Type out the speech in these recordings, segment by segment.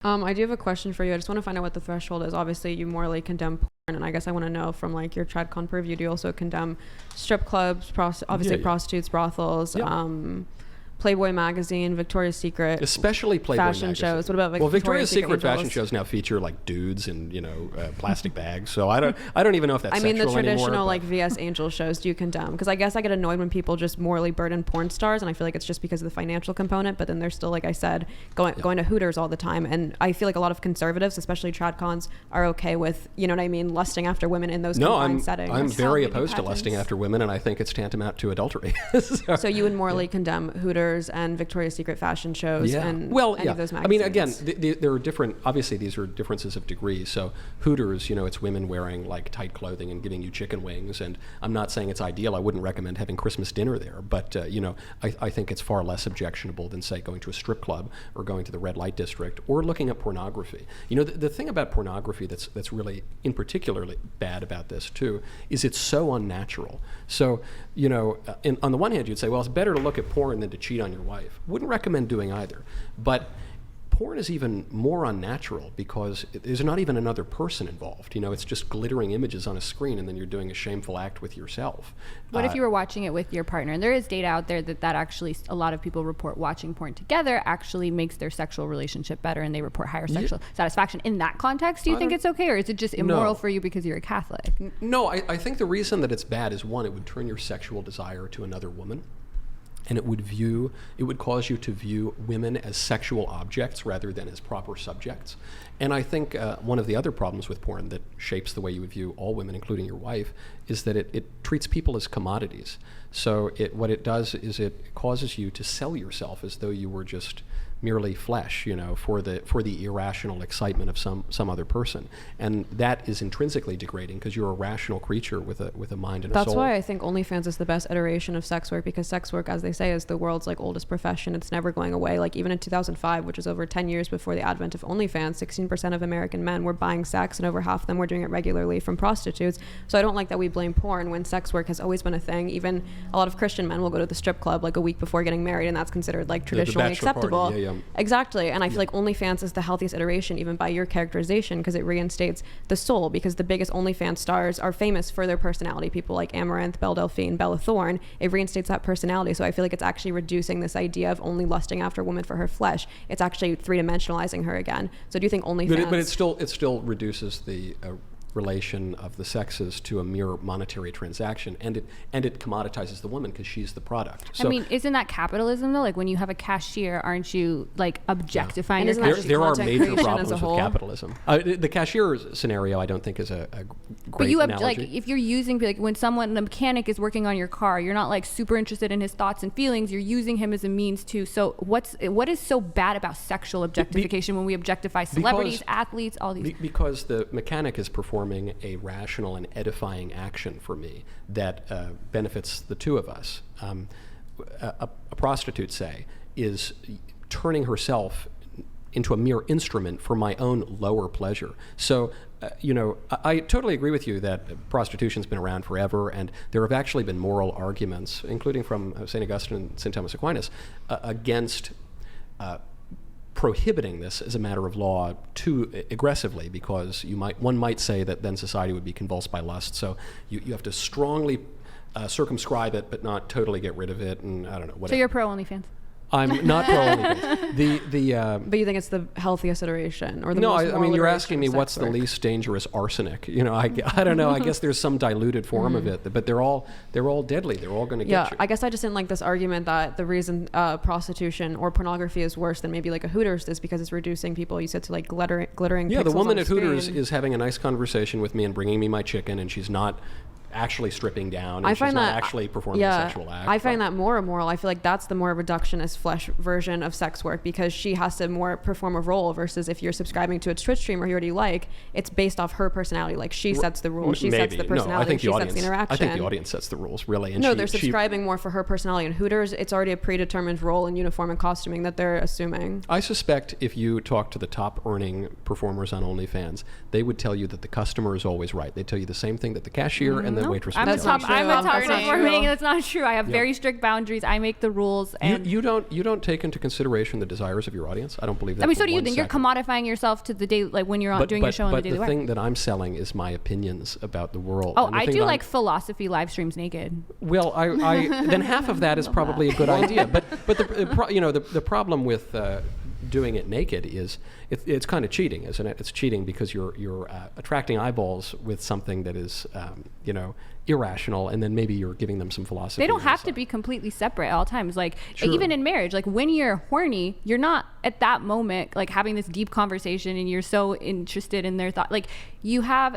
I do have a question for you. I just want to find out what the threshold is. Obviously, you morally condemn porn, and I guess I want to know from like your TradCon purview, do you also condemn strip clubs, prostitutes, brothels, Playboy magazine, Victoria's Secret, especially Playboy fashion magazine. shows. What about Victoria's Secret fashion shows now feature like dudes in plastic bags. So I don't even know if that's I mean sexual the traditional anymore, like VS Angel shows. Do you condemn? Because I guess I get annoyed when people just morally burden porn stars, and I feel like it's just because of the financial component. But then they're still, like I said, going to Hooters all the time, and I feel like a lot of conservatives, especially TradCons, are okay with lusting after women in those confined settings. I'm very opposed to lusting after women, and I think it's tantamount to adultery. So you would morally condemn Hooters and Victoria's Secret fashion shows and any of those magazines. I mean, again, there are different, obviously these are differences of degree. So Hooters, it's women wearing like tight clothing and giving you chicken wings. And I'm not saying it's ideal. I wouldn't recommend having Christmas dinner there. But, I think it's far less objectionable than, say, going to a strip club or going to the red light district or looking at pornography. The thing about pornography that's really in particularly bad about this, too, is it's so unnatural. So, on the one hand, you'd say, well, it's better to look at porn than to cheat on your wife. Wouldn't recommend doing either. But porn is even more unnatural because there's not even another person involved. It's just glittering images on a screen, and then you're doing a shameful act with yourself. What if you were watching it with your partner? And there is data out there that actually, a lot of people report watching porn together actually makes their sexual relationship better, and they report higher sexual satisfaction. In that context, do you think it's okay, or is it just immoral for you because you're a Catholic? No, I think the reason that it's bad is, one, it would turn your sexual desire to another woman. And it would cause you to view women as sexual objects rather than as proper subjects. And I think one of the other problems with porn that shapes the way you would view all women, including your wife, is that it treats people as commodities. So what it does is it causes you to sell yourself as though you were just merely flesh, for the irrational excitement of some other person, and that is intrinsically degrading because you're a rational creature with a mind and a soul. That's why I think OnlyFans is the best iteration of sex work, because sex work, as they say, is the world's like oldest profession. It's never going away. Like even in 2005, which is over 10 years before the advent of OnlyFans, 16% of American men were buying sex, and over half of them were doing it regularly from prostitutes. So I don't like that we blame porn when sex work has always been a thing. Even a lot of Christian men will go to the strip club like a week before getting married, and that's considered like traditionally acceptable. Party. Yeah. Exactly. And I feel like OnlyFans is the healthiest iteration, even by your characterization, because it reinstates the soul, because the biggest OnlyFans stars are famous for their personality. People like Amaranth, Belle Delphine, Bella Thorne. It reinstates that personality. So I feel like it's actually reducing this idea of only lusting after a woman for her flesh. It's actually three-dimensionalizing her again. So do you think OnlyFans... But it still reduces the relation of the sexes to a mere monetary transaction, and it commoditizes the woman because she's the product. So, I mean, isn't that capitalism though? Like when you have a cashier, aren't you like objectifying your cashier? There are major problems with capitalism. The cashier scenario I don't think is a great analogy. Like if you're using, like when the mechanic is working on your car, you're not like super interested in his thoughts and feelings. You're using him as a means to. So what is so bad about sexual objectification when we objectify celebrities, athletes, all these? Because the mechanic is performing a rational and edifying action for me that benefits the two of us. A prostitute, say, is turning herself into a mere instrument for my own lower pleasure. So, I totally agree with you that prostitution's been around forever, and there have actually been moral arguments, including from St. Augustine and St. Thomas Aquinas, against prohibiting this as a matter of law too aggressively, because one might say that then society would be convulsed by lust. So you have to strongly circumscribe it, but not totally get rid of it, and I don't know. Whatever. So you're pro OnlyFans? I'm not pro OnlyFans. But you think it's the healthiest iteration, or the no? most I mean, you're asking me iteration of what's sex the work? least dangerous arsenic. I don't know. I guess there's some diluted form of it, but they're all deadly. They're all going to get you. I guess I just didn't like this argument that the reason prostitution or pornography is worse than maybe like a Hooters is because it's reducing people. You said to like glittering. Yeah, the pixels woman on at Hooters screen. is having a nice conversation with me and bringing me my chicken, and she's not actually stripping down, and she's not actually performing a sexual act. I find that more immoral. I feel like that's the more reductionist flesh version of sex work, because she has to more perform a role, versus if you're subscribing to a Twitch streamer you already like, it's based off her personality. Like she sets the rules, she sets the personality, she sets the interaction. I think the audience sets the rules, really. And they're subscribing more for her personality. In Hooters, it's already a predetermined role in uniform and costuming that they're assuming. I suspect if you talk to the top earning performers on OnlyFans, they would tell you that the customer is always right. They tell you the same thing that the cashier and the No, waitress. I'm a would top. tell true. I'm a top That's not performing. true. That's not true. I have very strict boundaries. I make the rules. And you don't take into consideration the desires of your audience. I don't believe that. I mean, for so do you one think you're second. commodifying yourself to the day, like when you're doing your show on the Daily But the Wire? thing that I'm selling is my opinions about the world. Oh, And the I thing do that like philosophy live streams naked. Well, I then half of that is probably a good idea. But the problem with doing it naked is it's kind of cheating, isn't it? It's cheating because you're attracting eyeballs with something that is irrational, and then maybe you're giving them some philosophy. They don't have to inside. be completely separate at all times. Like Sure. even in marriage, like when you're horny, you're not at that moment like having this deep conversation and you're so interested in their thought. Like you have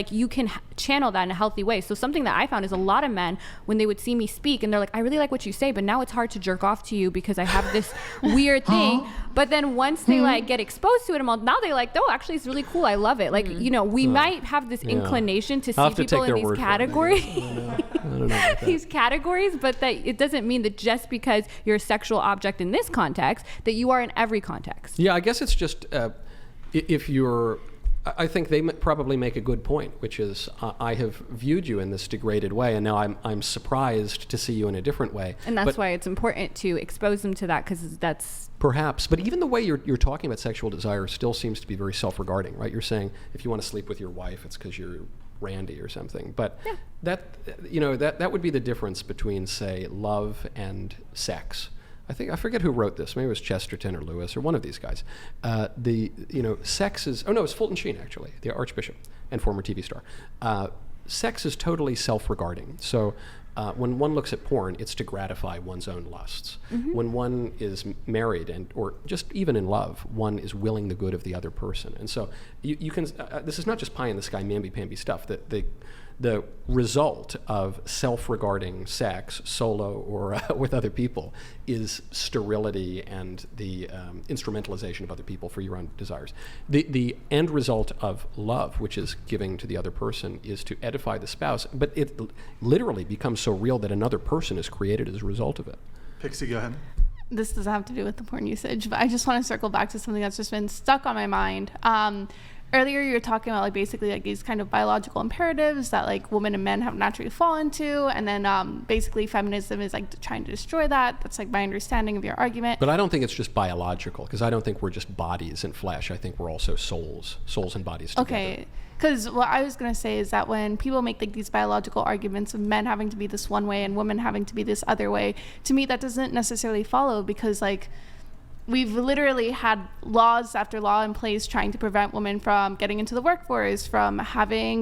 you can channel that in a healthy way. So something that I found is a lot of men, when they would see me speak and they're like, I really like what you say, but now it's hard to jerk off to you because I have this weird thing. But then once they like get exposed to it, now they're like, oh, actually it's really cool. I love it. Like, we might have this inclination to I'll see have to people take in their these word for it, I categories. guess. I don't know about that. These categories, but that it doesn't mean that just because you're a sexual object in this context that you are in every context. Yeah, I guess it's just if you're. I think they probably make a good point, which is I have viewed you in this degraded way, and now I'm surprised to see you in a different way. And that's why it's important to expose them to that, because that's perhaps. But even the way you're talking about sexual desire still seems to be very self-regarding, right? You're saying if you want to sleep with your wife, it's because you're randy or something. But that would be the difference between, say, love and sex. I forget who wrote this. Maybe it was Chesterton or Lewis or one of these guys. Sex is. Oh no, it's Fulton Sheen actually, the Archbishop and former TV star. Sex is totally self-regarding. So when one looks at porn, it's to gratify one's own lusts. Mm-hmm. When one is married or just even in love, one is willing the good of the other person. And so you can. This is not just pie in the sky, mamby-pamby stuff. The result of self-regarding sex, solo or with other people, is sterility and the instrumentalization of other people for your own desires. The end result of love, which is giving to the other person, is to edify the spouse, but it literally becomes so real that another person is created as a result of it. Pixie, go ahead. This doesn't have to do with the porn usage, but I just want to circle back to something that's just been stuck on my mind. Earlier you were talking about basically these kind of biological imperatives that women and men have naturally fallen into, and then basically feminism is trying to destroy that. That's my understanding of your argument. But I don't think it's just biological, because I don't think we're just bodies and flesh. I think we're also souls and bodies together. Okay, because what I was going to say is that when people make these biological arguments of men having to be this one way and women having to be this other way, to me that doesn't necessarily follow, because we've literally had laws after law in place trying to prevent women from getting into the workforce, from having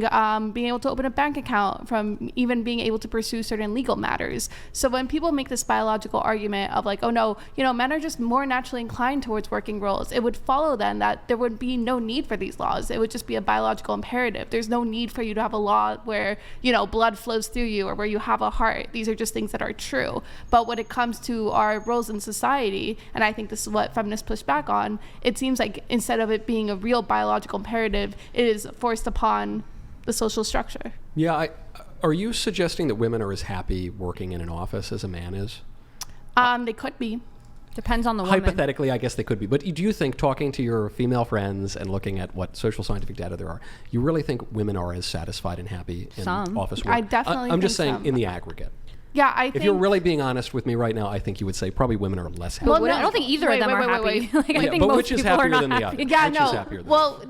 being able to open a bank account, from even being able to pursue certain legal matters. So when people make this biological argument of oh no, men are just more naturally inclined towards working roles, it would follow then that there would be no need for these laws. It would just be a biological imperative. There's no need for you to have a law where blood flows through you or where you have a heart. These are just things that are true. But when it comes to our roles in society, and I think this is what feminists push back on, it seems like instead of it being a real biological imperative, it is forced upon the social structure. Yeah, are you suggesting that women are as happy working in an office as a man is? They could be. Depends on the woman. Hypothetically, I guess they could be. But do you think, talking to your female friends and looking at what social scientific data there are, you really think women are as satisfied and happy in office work? I definitely I'm just think saying in the aggregate. Yeah, I think... If you're really being honest with me right now, I think you would say probably women are less happy. Well, I don't think either of them are happy. I think but most which is people are happier not than the happy. other? Yeah, Which no. is happier than Well,